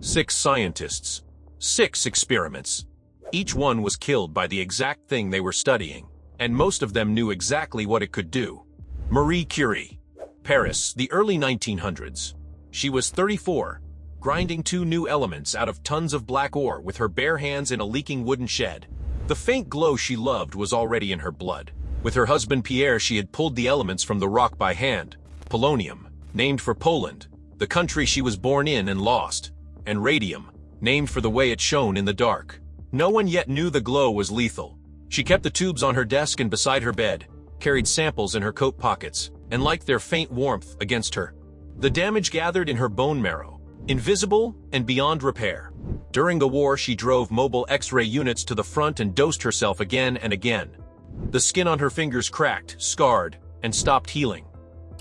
6 scientists. 6 experiments. Each one was killed by the exact thing they were studying, and most of them knew exactly what it could do. Marie Curie. Paris, the early 1900s. She was 34, grinding 2 new elements out of tons of black ore with her bare hands in a leaking wooden shed. The faint glow she loved was already in her blood. With her husband Pierre, she had pulled the elements from the rock by hand. Polonium, named for Poland, the country she was born in and lost, and radium, named for the way it shone in the dark. No one yet knew the glow was lethal. She kept the tubes on her desk and beside her bed, carried samples in her coat pockets, and liked their faint warmth against her. The damage gathered in her bone marrow, invisible and beyond repair. During the war, she drove mobile X-ray units to the front and dosed herself again and again. The skin on her fingers cracked, scarred, and stopped healing.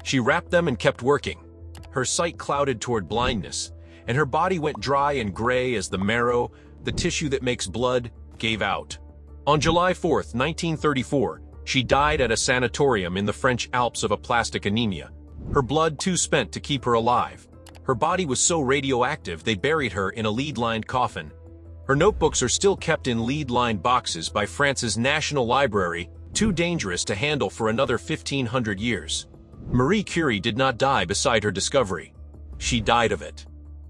She wrapped them and kept working. Her sight clouded toward blindness, and her body went dry and gray as the marrow, the tissue that makes blood, gave out. On July 4, 1934, she died at a sanatorium in the French Alps of aplastic anemia, her blood too spent to keep her alive. Her body was so radioactive they buried her in a lead-lined coffin. Her notebooks are still kept in lead-lined boxes by France's National Library, too dangerous to handle for another 1,500 years. Marie Curie did not die beside her discovery. She died of it.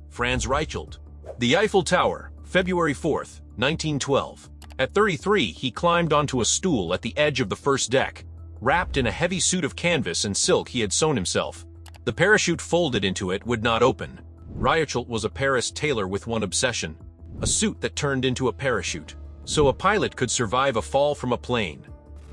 Franz Reichelt. The Eiffel Tower, February 4, 1912. At 33, he climbed onto a stool at the edge of the first deck, wrapped in a heavy suit of canvas and silk he had sewn himself. The parachute folded into it would not open. Reichelt was a Paris tailor with one obsession: a suit that turned into a parachute, so a pilot could survive a fall from a plane.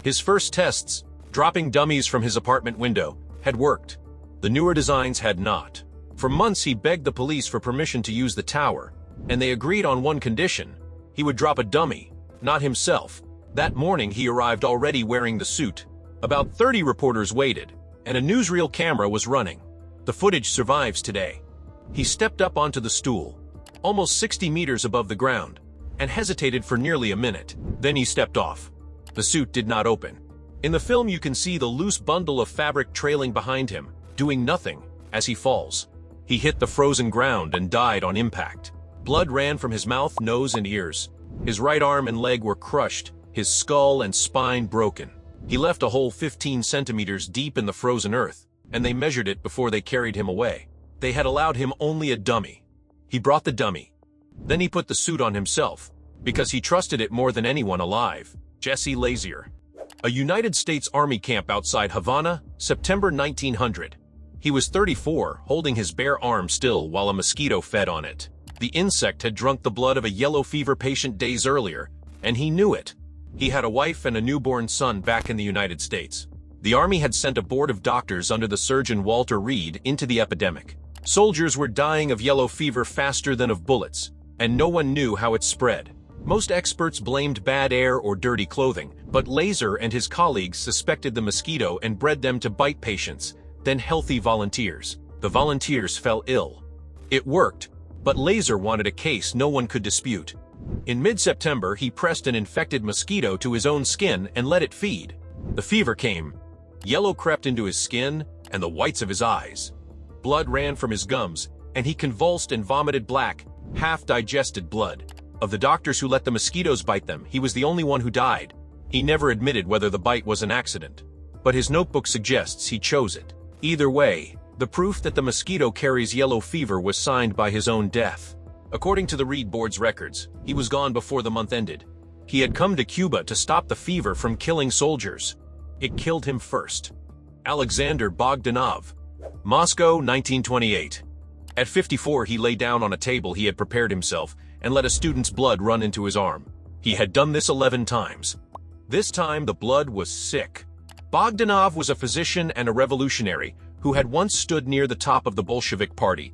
His first tests, dropping dummies from his apartment window, had worked. The newer designs had not. For months he begged the police for permission to use the tower, and they agreed on one condition: he would drop a dummy, not himself. That morning he arrived already wearing the suit. About 30 reporters waited, and a newsreel camera was running. The footage survives today. He stepped up onto the stool, almost 60 meters above the ground, and hesitated for nearly a minute. Then he stepped off. The suit did not open. In the film you can see the loose bundle of fabric trailing behind him, doing nothing, as he falls. He hit the frozen ground and died on impact. Blood ran from his mouth, nose, and ears. His right arm and leg were crushed, his skull and spine broken. He left a hole 15 centimeters deep in the frozen earth, and they measured it before they carried him away. They had allowed him only a dummy. He brought the dummy. Then he put the suit on himself, because he trusted it more than anyone alive. Jesse Lazier. A United States Army camp outside Havana, September 1900. He was 34, holding his bare arm still while a mosquito fed on it. The insect had drunk the blood of a yellow fever patient days earlier, and he knew it. He had a wife and a newborn son back in the United States. The Army had sent a board of doctors under the surgeon Walter Reed into the epidemic. Soldiers were dying of yellow fever faster than of bullets, and no one knew how it spread. Most experts blamed bad air or dirty clothing, but Lazier and his colleagues suspected the mosquito and bred them to bite patients, then healthy volunteers. The volunteers fell ill. It worked, but Lazier wanted a case no one could dispute. In mid-September, he pressed an infected mosquito to his own skin and let it feed. The fever came. Yellow crept into his skin and the whites of his eyes. Blood ran from his gums, and he convulsed and vomited black, half-digested blood. Of the doctors who let the mosquitoes bite them, he was the only one who died. He never admitted whether the bite was an accident, but his notebook suggests he chose it. Either way, the proof that the mosquito carries yellow fever was signed by his own death. According to the Reed Board's records, he was gone before the month ended. He had come to Cuba to stop the fever from killing soldiers. It killed him first. Alexander Bogdanov. Moscow, 1928. At 54, he lay down on a table he had prepared himself and let a student's blood run into his arm. He had done this 11 times. This time, the blood was sick. Bogdanov was a physician and a revolutionary who had once stood near the top of the Bolshevik Party,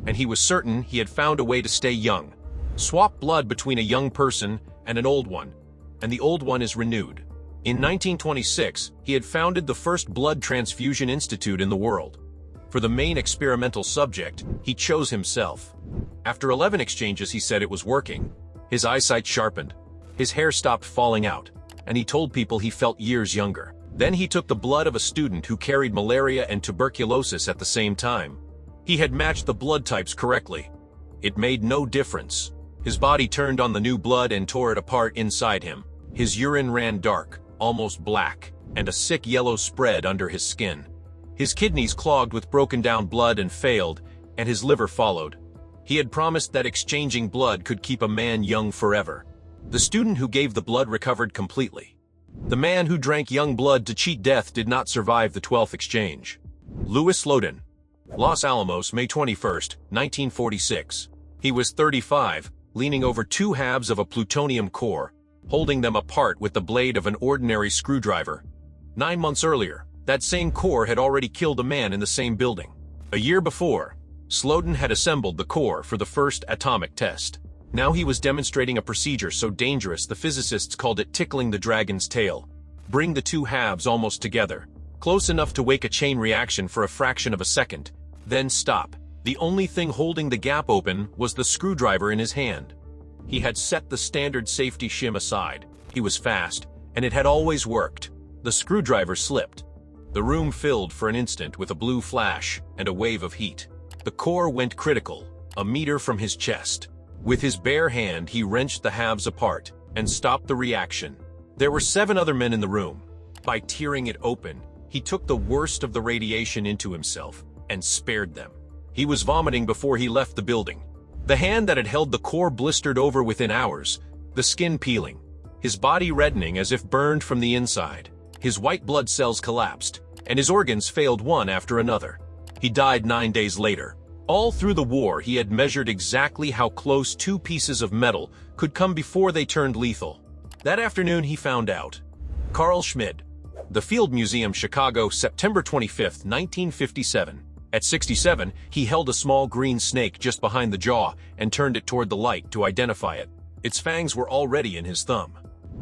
and he was certain he had found a way to stay young. Swap blood between a young person and an old one, and the old one is renewed. In 1926, he had founded the first blood transfusion institute in the world. For the main experimental subject, he chose himself. After 11 exchanges, he said it was working. His eyesight sharpened, his hair stopped falling out, and he told people he felt years younger. Then he took the blood of a student who carried malaria and tuberculosis at the same time. He had matched the blood types correctly. It made no difference. His body turned on the new blood and tore it apart inside him. His urine ran dark, almost black, and a sick yellow spread under his skin. His kidneys clogged with broken-down blood and failed, and his liver followed. He had promised that exchanging blood could keep a man young forever. The student who gave the blood recovered completely. The man who drank young blood to cheat death did not survive the 12th exchange. Louis Slotin. Los Alamos, May 21, 1946. He was 35, leaning over two halves of a plutonium core, holding them apart with the blade of an ordinary screwdriver. 9 months earlier, that same core had already killed a man in the same building. A year before, Slotin had assembled the core for the first atomic test. Now he was demonstrating a procedure so dangerous the physicists called it tickling the dragon's tail. Bring the two halves almost together, close enough to wake a chain reaction for a fraction of a second, then stop. The only thing holding the gap open was the screwdriver in his hand. He had set the standard safety shim aside. He was fast, and it had always worked. The screwdriver slipped. The room filled for an instant with a blue flash and a wave of heat. The core went critical, a meter from his chest. With his bare hand, he wrenched the halves apart and stopped the reaction. There were 7 other men in the room. By tearing it open, he took the worst of the radiation into himself and spared them. He was vomiting before he left the building. The hand that had held the core blistered over within hours, the skin peeling, his body reddening as if burned from the inside. His white blood cells collapsed, and his organs failed one after another. He died 9 days later. All through the war, he had measured exactly how close 2 pieces of metal could come before they turned lethal. That afternoon, he found out. Carl Schmidt. The Field Museum, Chicago, September 25, 1957. At 67, he held a small green snake just behind the jaw and turned it toward the light to identify it. Its fangs were already in his thumb.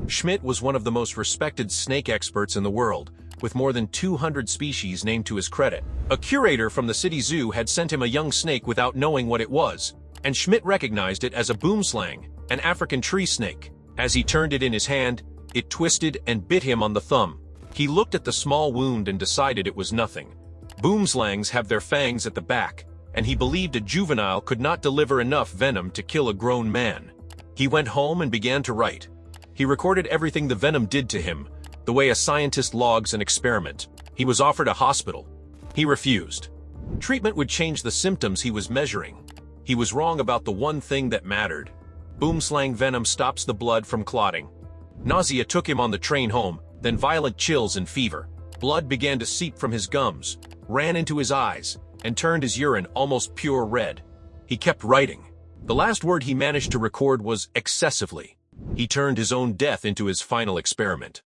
Schmidt was one of the most respected snake experts in the world, with more than 200 species named to his credit. A curator from the city zoo had sent him a young snake without knowing what it was, and Schmidt recognized it as a boomslang, an African tree snake. As he turned it in his hand, it twisted and bit him on the thumb. He looked at the small wound and decided it was nothing. Boomslangs have their fangs at the back, and he believed a juvenile could not deliver enough venom to kill a grown man. He went home and began to write. He recorded everything the venom did to him, the way a scientist logs an experiment. He was offered a hospital. He refused. Treatment would change the symptoms he was measuring. He was wrong about the one thing that mattered. Boomslang venom stops the blood from clotting. Nausea took him on the train home, then violent chills and fever. Blood began to seep from his gums, ran into his eyes, and turned his urine almost pure red. He kept writing. The last word he managed to record was excessively. He turned his own death into his final experiment.